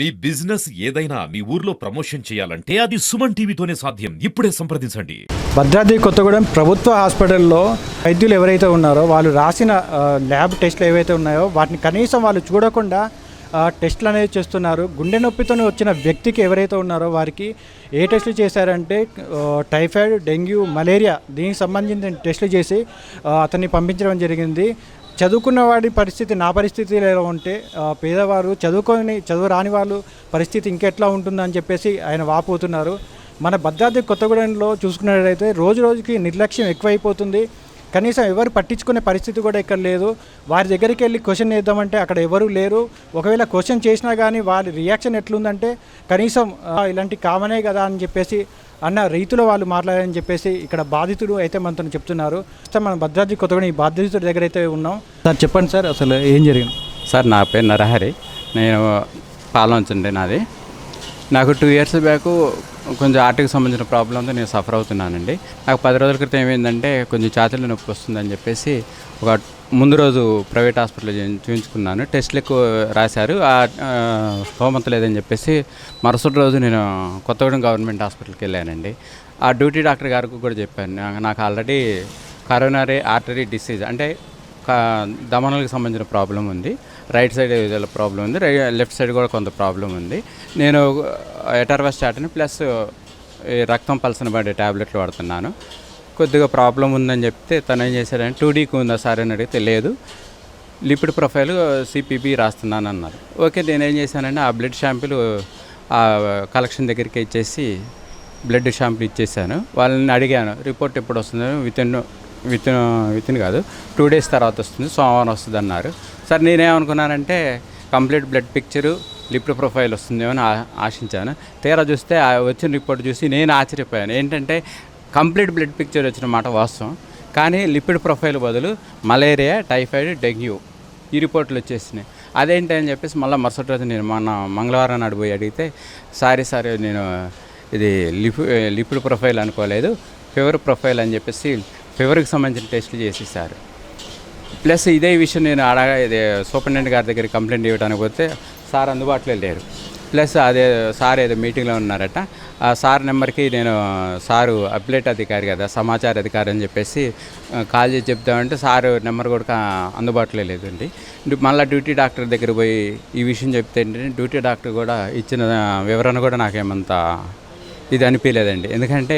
మీ business ఏదైనా మీ ఊర్లో promotion చేయాలంటే అది సుమన్ టీవీతోనే సాధ్యం. ఇప్పుడే సంప్రదించండి. భద్రాద్రి కొత్తగూడెం ప్రభుత్వ హాస్పిటల్లో వైద్యులు ఎవరైతే ఉన్నారో వాళ్ళు రాసిన ల్యాబ్ టెస్టులు ఏవైతే ఉన్నాయో వాటిని కనీసం వాళ్ళు చూడకుండా టెస్టులు అనేవి చేస్తున్నారు. గుండె నొప్పితో వచ్చిన వ్యక్తికి ఎవరైతే ఉన్నారో వారికి ఏ టెస్టులు చేశారంటే టైఫాయిడ్, డెంగ్యూ, మలేరియా దీనికి సంబంధించిన టెస్టులు చేసి అతన్ని పంపించడం జరిగింది. చదువుకున్న వాడి పరిస్థితి నా పరిస్థితి ఎలా ఉంటే పేదవారు చదువు రాని వాళ్ళు పరిస్థితి ఇంకెట్లా ఉంటుందని చెప్పేసి ఆయన వాపోతున్నారు. మన భద్రాద్రి కొత్తగూడెంలో చూసుకున్నట్లయితే రోజు రోజుకి నిర్లక్ష్యం ఎక్కువైపోతుంది. కనీసం ఎవరు పట్టించుకునే పరిస్థితి కూడా ఇక్కడ లేదు. వారి దగ్గరికి వెళ్ళి క్వశ్చన్ చేద్దామంటే అక్కడ ఎవరు లేరు. ఒకవేళ క్వశ్చన్ చేసినా కానీ వారి రియాక్షన్ ఎట్లుందంటే కనీసం ఇలాంటి కామనే కదా అని చెప్పేసి అన్న రీతిలో వాళ్ళు మాట్లాడారని చెప్పేసి ఇక్కడ బాధితుడు అయితే మనతో చెప్తున్నారు. మన భద్రాద్రి కొత్తగూడెం ఈ బాధితుడి దగ్గర అయితే ఉన్నాం. సార్ చెప్పండి సార్, అసలు ఏం జరిగింది? సార్ నా పేరు నరహరి, నేను పాలవంచండి నాది. నాకు 2 years బ్యాక్ కొంచెం ఆర్టికి సంబంధించిన ప్రాబ్లంతో నేను సఫర్ అవుతున్నానండి. నాకు 10 రోజుల క్రితం ఏమైందంటే కొంచెం ఛాతీలో నొప్పి వస్తుందని చెప్పేసి ఒక ముందు రోజు ప్రైవేట్ హాస్పిటల్లో చూపించుకున్నాను. టెస్టులు ఎక్కువ రాశారు, స్తోమత లేదని చెప్పేసి మరుసటి రోజు నేను కొత్తగూడెం గవర్నమెంట్ హాస్పిటల్కి వెళ్ళానండి. ఆ డ్యూటీ డాక్టర్ గారికి కూడా చెప్పాను, నాకు ఆల్రెడీ కరోనరీ ఆర్టరీ డిసీజ్ అంటే దమనలకు సంబంధించిన ప్రాబ్లం ఉంది, రైట్ సైడ్ ప్రాబ్లం ఉంది, లెఫ్ట్ సైడ్ కూడా కొంత ప్రాబ్లం ఉంది. నేను ఎటర్వాస్టాటిన్ ప్లస్ రక్తం పల్సన పడే ట్యాబ్లెట్లు వాడుతున్నాను. కొద్దిగా ప్రాబ్లం ఉందని చెప్తే తను ఏం చేశాడంటే 2Dకి ఉందా సార్ అని అడిగితే లేదు, లిపిడ్ ప్రొఫైల్ CPB రాస్తున్నాను అన్నారు. ఓకే, నేనేం చేశానంటే ఆ బ్లడ్ షాంపుల్ ఆ కలెక్షన్ దగ్గరికి ఇచ్చేసి బ్లడ్ షాంపుల్ ఇచ్చేసాను. వాళ్ళని అడిగాను రిపోర్ట్ ఎప్పుడు వస్తుందని. వితిన్ కాదు 2 days తర్వాత వస్తుంది, సోమవారం వస్తుంది అన్నారు. సార్ నేనేమనుకున్నానంటే complete blood picture lipid profile వస్తుందేమో అని ఆశించాను. తీరా చూస్తే వచ్చిన రిపోర్ట్ చూసి నేను ఆశ్చర్యపోయాను. ఏంటంటే కంప్లీట్ బ్లడ్ పిక్చర్ వచ్చిన మాట వాస్తవం, కానీ లిపిడ్ ప్రొఫైల్ బదులు మలేరియా, టైఫాయిడ్, డెంగ్యూ ఈ రిపోర్ట్లు వచ్చేసినాయి. అదేంటి అని చెప్పేసి మళ్ళీ మరుసటి రోజు నేను మంగళవారం నాడు పోయి అడిగితే సారీ నేను ఇది లిపిడ్ ప్రొఫైల్ అనుకోలేదు, ఫీవర్ ప్రొఫైల్ అని చెప్పేసి ఫీవర్కి సంబంధించిన టెస్టులు చేసేసారు. ప్లస్ ఇదే విషయం నేను ఇది సూపరింటెండెంట్ గారి దగ్గర కంప్లైంట్ ఇవ్వడానికి పోతే సార్ అందుబాటులో లేరు. ప్లస్ అదే సార్ ఏదో మీటింగ్లో ఉన్నారట. ఆ సార్ నెంబర్కి నేను సారు అప్డేట్ అధికారి కదా, సమాచార అధికారి అని చెప్పేసి కాల్ చేసి చెప్తామంటే సారు నెంబర్ కూడా అందుబాటులో లేదండి. మళ్ళీ డ్యూటీ డాక్టర్ దగ్గర పోయి ఈ విషయం చెప్తే ఏంటంటే డ్యూటీ డాక్టర్ కూడా ఇచ్చిన వివరణ కూడా నాకేమంత ఇది అనిపించలేదండి. ఎందుకంటే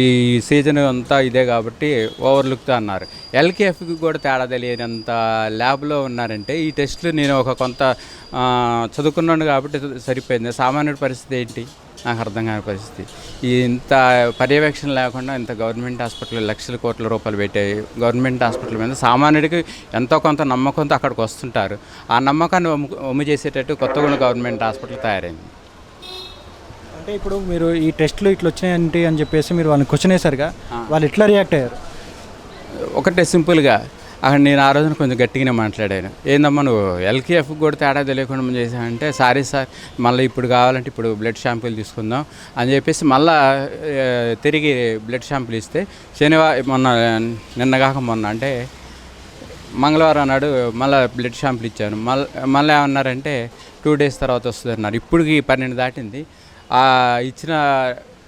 ఈ సీజన్ అంతా ఇదే కాబట్టి ఓవర్లుక్తో అన్నారు. LKFకి కూడా తేడా తెలియనంత ల్యాబ్లో ఉన్నారంటే ఈ టెస్టులు నేను కొంత చదువుకున్నాను కాబట్టి సరిపోయింది. సామాన్యుడి పరిస్థితి ఏంటి నాకు అర్థం కాని పరిస్థితి. ఇంత పర్యవేక్షణ లేకుండా ఇంత గవర్నమెంట్ హాస్పిటల్ లక్షల కోట్ల రూపాయలు పెట్టాయి. గవర్నమెంట్ హాస్పిటల్ మీద సామాన్యుడికి ఎంతో కొంత నమ్మకంతో అక్కడికి వస్తుంటారు. ఆ నమ్మకాన్ని ఒమ్ము చేసేటట్టు కొత్తగూడెం గవర్నమెంట్ హాస్పిటల్ తయారైంది. అంటే ఇప్పుడు మీరు ఈ టెస్టులు ఇట్లా వచ్చినాయంటే అని చెప్పేసి మీరు వాళ్ళని క్వశ్చన్ వేశారుగా, వాళ్ళు ఎట్లా రియాక్ట్ అయ్యారు? ఒకటే సింపుల్గా అక్కడ నేను ఆ రోజున కొంచెం గట్టిగానే మాట్లాడాను. ఏందమ్మా నువ్వు LKF కూడా తేడా తెలియకుండా చేశానంటే సారీ సార్ మళ్ళీ ఇప్పుడు కావాలంటే ఇప్పుడు బ్లడ్ షాంపుల్ తీసుకుందాం అని చెప్పేసి మళ్ళీ తిరిగి బ్లడ్ షాంపుల్ ఇస్తే నిన్న అంటే మంగళవారం నాడు మళ్ళీ బ్లడ్ షాంపుల్ ఇచ్చాను. మళ్ళీ ఏమన్నారంటే 2 days తర్వాత వస్తుంది అన్నారు. ఇప్పటికి 12 దాటింది.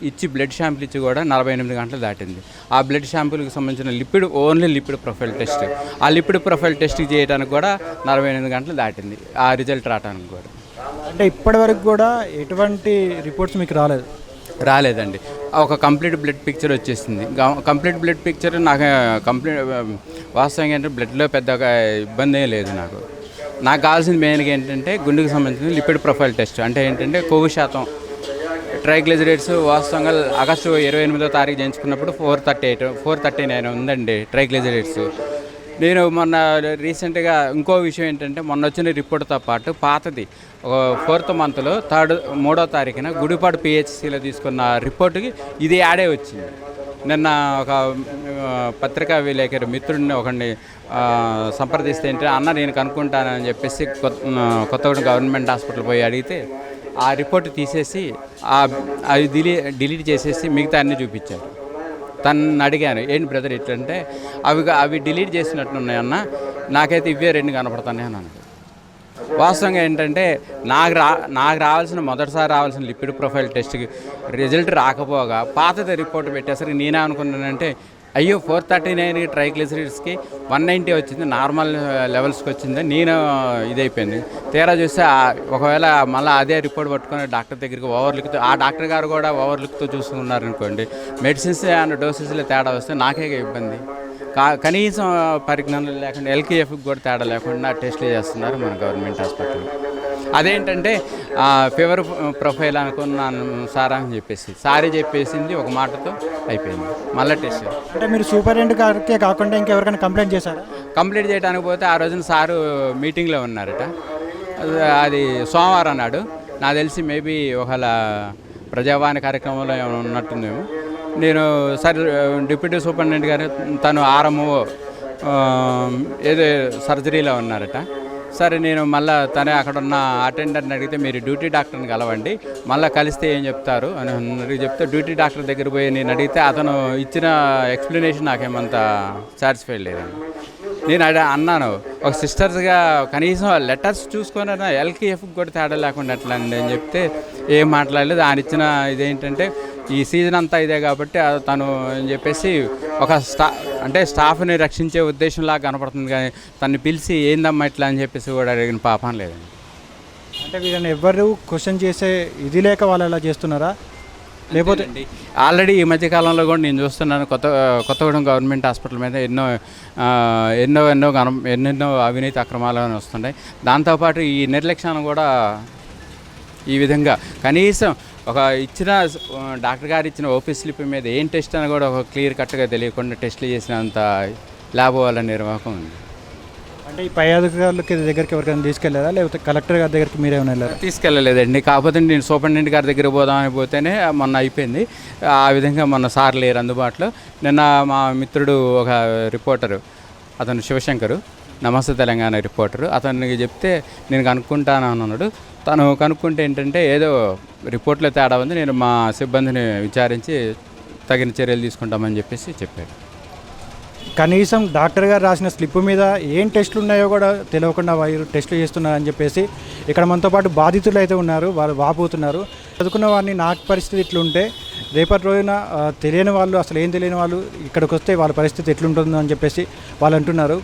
ఇచ్చి బ్లడ్ షాంపుల్ ఇచ్చి కూడా 48 గంటలు దాటింది. ఆ బ్లడ్ షాంపుల్కి సంబంధించిన ఓన్లీ లిపిడ్ ప్రొఫైల్ టెస్ట్, ఆ లిపిడ్ ప్రొఫైల్ టెస్ట్ చేయడానికి కూడా 48 గంటలు దాటింది ఆ రిజల్ట్ రావడానికి కూడా. అంటే ఇప్పటివరకు కూడా ఎటువంటి రిపోర్ట్స్ మీకు రాలేదండి. ఒక కంప్లీట్ బ్లడ్ పిక్చర్ వచ్చేసింది. కంప్లీట్ బ్లడ్ పిక్చర్ నాకు వాస్తవంగా ఏంటంటే బ్లడ్లో పెద్దగా ఇబ్బంది ఏం లేదు. నాకు కావాల్సింది మెయిన్గా ఏంటంటే గుండెకి సంబంధించిన లిపిడ్ ప్రొఫైల్ టెస్ట్. అంటే ఏంటంటే కొవ్వు శాతం, ట్రైగ్లిజరైడ్స్ వాస్తవంగా ఆగస్టు 28వ తారీఖు చేయించుకున్నప్పుడు 439 ఉందండి ట్రైగ్లిజరైడ్స్. నేను మొన్న రీసెంట్గా ఇంకో విషయం ఏంటంటే మొన్న వచ్చిన రిపోర్ట్తో పాటు పాతది 4th monthలో 3వ తారీఖున గుడిపాడు PHCలో తీసుకున్న రిపోర్టుకి ఇది యాడే వచ్చింది. నిన్న ఒక పత్రికా విలేకరు మిత్రుడిని ఒకరిని సంప్రదిస్తే ఏంటంటే అన్న నేను కనుక్కుంటానని చెప్పేసి కొత్తగూడెం గవర్నమెంట్ హాస్పిటల్ పోయి అడిగితే ఆ రిపోర్ట్ తీసేసి అవి డిలీట్ చేసేసి మిగతా అన్నీ చూపించారు. తను అడిగాను ఏంటి బ్రదర్ ఇట్లంటే అవి డిలీట్ చేసినట్టున్నాయన్న, నాకైతే ఇవే 2 కనపడుతున్నాయి అని అన్నాడు. వాస్తవంగా ఏంటంటే నాకు రావాల్సిన మొదటిసారి రావాల్సిన లిపిడ్ ప్రొఫైల్ టెస్ట్కి రిజల్ట్ రాకపోగా పాతది రిపోర్ట్ పెట్టేసరికి నేనే అనుకున్నానంటే అయ్యో 439 ట్రైగ్లిసరైడ్స్కి 190 వచ్చింది, నార్మల్ లెవెల్స్కి వచ్చింది. నేను ఇదైపోయింది. తీరా చూస్తే ఒకవేళ మళ్ళీ అదే రిపోర్ట్ పట్టుకొని డాక్టర్ దగ్గరికి ఓవర్లుక్తో, ఆ డాక్టర్ గారు కూడా ఓవర్లుక్తో చూసుకున్నారనుకోండి, మెడిసిన్స్ అండ్ డోసెస్లో తేడా వస్తే నాకే ఇబ్బంది. కనీసం పరిజ్ఞానం లేకుండా ఎల్కేఎఫ్కి కూడా తేడా లేకుండా టెస్ట్లు చేస్తున్నారు మన గవర్నమెంట్ హాస్పిటల్. అదేంటంటే ఫీవర్ ప్రొఫైల్ అనుకున్నాను సార్ అని చెప్పేసి సారీ చెప్పేసింది ఒక మాటతో అయిపోయింది. మళ్ళీ టెస్ట్ అంటే మీరు సూపరింటెండెంట్ గారికే కాకుండా ఇంకెవరికైనా కంప్లైంట్ చేశారా? కంప్లీట్ చేయడానికి పోతే ఆ రోజున సారు మీటింగ్లో ఉన్నారట. అది సోమవారం అన్నాడు. నాకు తెలిసి మేబీ ఒకవేళ ప్రజావాణి కార్యక్రమంలో ఏమైనా ఉన్నట్టుందేమో. నేను సార్ డిప్యూటీ సూపరింటెండెంట్ గారు తను ఆర్ఎంఓ ఏదో సర్జరీలో ఉన్నారట. సరే నేను మళ్ళీ తనే అక్కడ ఉన్న అటెండర్ని అడిగితే మీరు డ్యూటీ డాక్టర్ని కలవండి, మళ్ళీ కలిస్తే ఏం చెప్తారు అని అడిగి చెప్తే డ్యూటీ డాక్టర్ దగ్గర పోయి నేను అడిగితే అతను ఇచ్చిన ఎక్స్ప్లెనేషన్ నాకేమంత సాటిస్ఫైడ్ లేదండి. నేను అన్నాను ఒక సిస్టర్స్గా కనీసం లెటర్స్ చూసుకొని ఎల్కేఎఫ్కి కూడా తేడా లేకుండా ఎట్లా అండి అని చెప్తే ఏం మాట్లాడలేదు. ఆయన ఇచ్చిన ఇదేంటంటే ఈ సీజన్ అంతా ఇదే కాబట్టి తను అని చెప్పేసి ఒక స్టాఫ్ని రక్షించే ఉద్దేశంలా కనపడుతుంది, కానీ తను పిలిచి ఏందమ్మా ఇట్లా అని చెప్పేసి కూడా అడిగిన పాపం లేదండి. అంటే వీళ్ళని ఎవరు క్వశ్చన్ చేసే ఇది లేక వాళ్ళు అలా చేస్తున్నారా? లేకపోతే ఆల్రెడీ ఈ మధ్యకాలంలో కూడా నేను చూస్తున్నాను కొత్తగూడెం గవర్నమెంట్ హాస్పిటల్ మీద ఎన్నెన్నో అవినీతి అక్రమాలు వస్తున్నాయి. దాంతోపాటు ఈ నిర్లక్ష్యాన్ని కూడా ఈ విధంగా కనీసం ఒక ఇచ్చిన డాక్టర్ గారు ఇచ్చిన ఓపీ స్లిప్ మీద ఏం టెస్ట్ అని కూడా ఒక క్లియర్ కట్గా తెలియకుండా టెస్టులు చేసినంత ల్యాబ్ వాళ్ళ నిర్వాహకం ఉంది. అంటే ఈ పై అధికారులకి దగ్గరికి ఎవరికైనా తీసుకెళ్లారా, లేకపోతే కలెక్టర్ గారి దగ్గరికి మీరేమైనా వెళ్ళారా? తీసుకెళ్ళలేదండి. కాకపోతే నేను సూపరింటెండెంట్ గారి దగ్గర పోదామని పోతేనే మొన్న అయిపోయింది. ఆ విధంగా మొన్న సార్ లేరు అందుబాటులో. నిన్న మా మిత్రుడు ఒక రిపోర్టరు, అతను శివశంకరు, నమస్తే తెలంగాణ రిపోర్టరు, అతనికి చెప్తే నేను కనుక్కుంటాను అన్నాడు. తను కనుక్కుంటే ఏంటంటే ఏదో రిపోర్ట్లో తేడా ఉంది, నేను మా సిబ్బందిని విచారించి తగిన చర్యలు తీసుకుంటామని చెప్పేసి చెప్పాడు. కనీసం డాక్టర్ గారు రాసిన స్లిప్ మీద ఏం టెస్టులు ఉన్నాయో కూడా తెలియకుండా వాళ్ళు టెస్టులు చేస్తున్నారని చెప్పేసి ఇక్కడ మనతో పాటు బాధితులు అయితే ఉన్నారు, వాళ్ళు వాపోతున్నారు. చదువుకున్న వారిని నాకు పరిస్థితి ఇట్లుంటే రేపటి రోజున తెలియని వాళ్ళు, అసలు ఏం తెలియని వాళ్ళు ఇక్కడికి వస్తే వాళ్ళ పరిస్థితి ఎట్లుంటుందో అని చెప్పేసి వాళ్ళు అంటున్నారు.